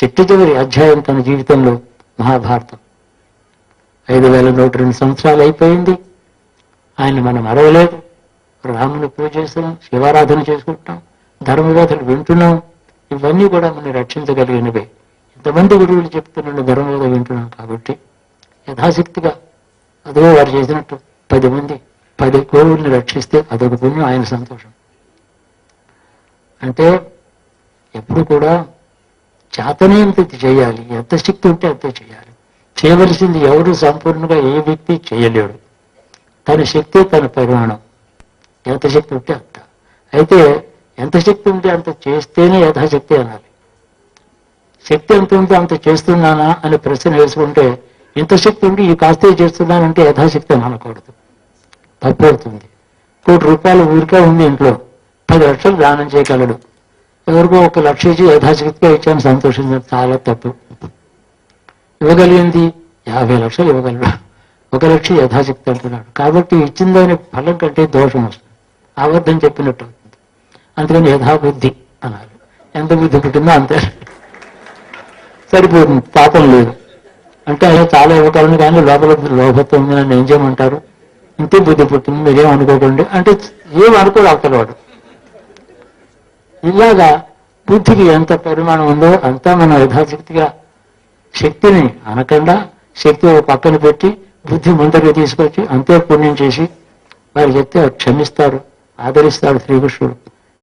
చిట్ట చివరి అధ్యాయం తన జీవితంలో మహాభారతం. 5102 సంవత్సరాలు అయిపోయింది, ఆయన మనం అరవలేదు. రాముని పూజ చేస్తున్నాం, శివారాధన చేసుకుంటున్నాం, ధర్మబోధలు వింటున్నాం. ఇవన్నీ కూడా మనం రక్షించగలిగినవే. ఇంతమంది గురువులు చెప్తున్న ధర్మబోధ వింటున్నాం కాబట్టి యథాశక్తిగా అదిగో వారు చేసినట్టు 10 మంది 10 గోవుల్ని రక్షిస్తే అదొక పుణ్యం, ఆయన సంతోషం. అంటే ఎప్పుడు కూడా చేతనేంత చేయాలి, ఎంత శక్తి ఉంటే అంతే చేయాలి. చేయవలసింది ఎవరు సంపూర్ణంగా ఏ వ్యక్తి చేయలేడు. తన శక్తి తన పరిమాణం, ఎంత శక్తి ఉంటే అంత. అయితే ఎంత శక్తి ఉంటే అంత చేస్తేనే యథాశక్తి అనాలి. శక్తి ఎంత ఉంటే అంత చేస్తున్నానా అని ప్రశ్న వేసుకుంటే, ఇంత శక్తి ఉండి ఈ కాస్తే చేస్తున్నానంటే యథాశక్తి అని అనకూడదు, తప్పు అవుతుంది. 1 కోటి రూపాయలు ఊరికే ఉంది ఇంట్లో, 10 లక్షలు దానం చేయగలడు. ఎవరికో 1 లక్ష ఇచ్చి యథాశక్తిగా ఇచ్చాను సంతోషించడం చాలా తప్పు. ఇవ్వగలిగింది 50 లక్షలు ఇవ్వగలడు, 1 లక్ష యథాశక్తి అంటున్నాడు. కాబట్టి ఇచ్చిన దాని ఫలం కంటే దోషం వస్తుంది, అబద్ధం చెప్పినట్టు అవుతుంది. అందుకని యథాబుద్ధి అనాలి. ఎంత బుద్ధి పుట్టిందో అంతే సరిపోతుంది, పాపం లేదు. అంటే అలా చాలా ఇవ్వగలను కానీ లోపల లోభత్వం ఉంది, నన్ను ఏం చేయమంటారు, ఇంతే బుద్ధి పుట్టింది మీరేం అనుకోకండి అంటే ఏం అనుకోడు అవతలవాడు. ఇలాగా బుద్ధికి ఎంత పరిమాణం ఉందో అంతా మనం యథాశక్తిగా శక్తిని అనకుండా శక్తి పక్కన పెట్టి బుద్ధి ముందరికి తీసుకొచ్చి అంతే పుణ్యం చేసి వారు చెప్తే క్షమిస్తారు, ఆదరిస్తాడు శ్రీకృష్ణుడు.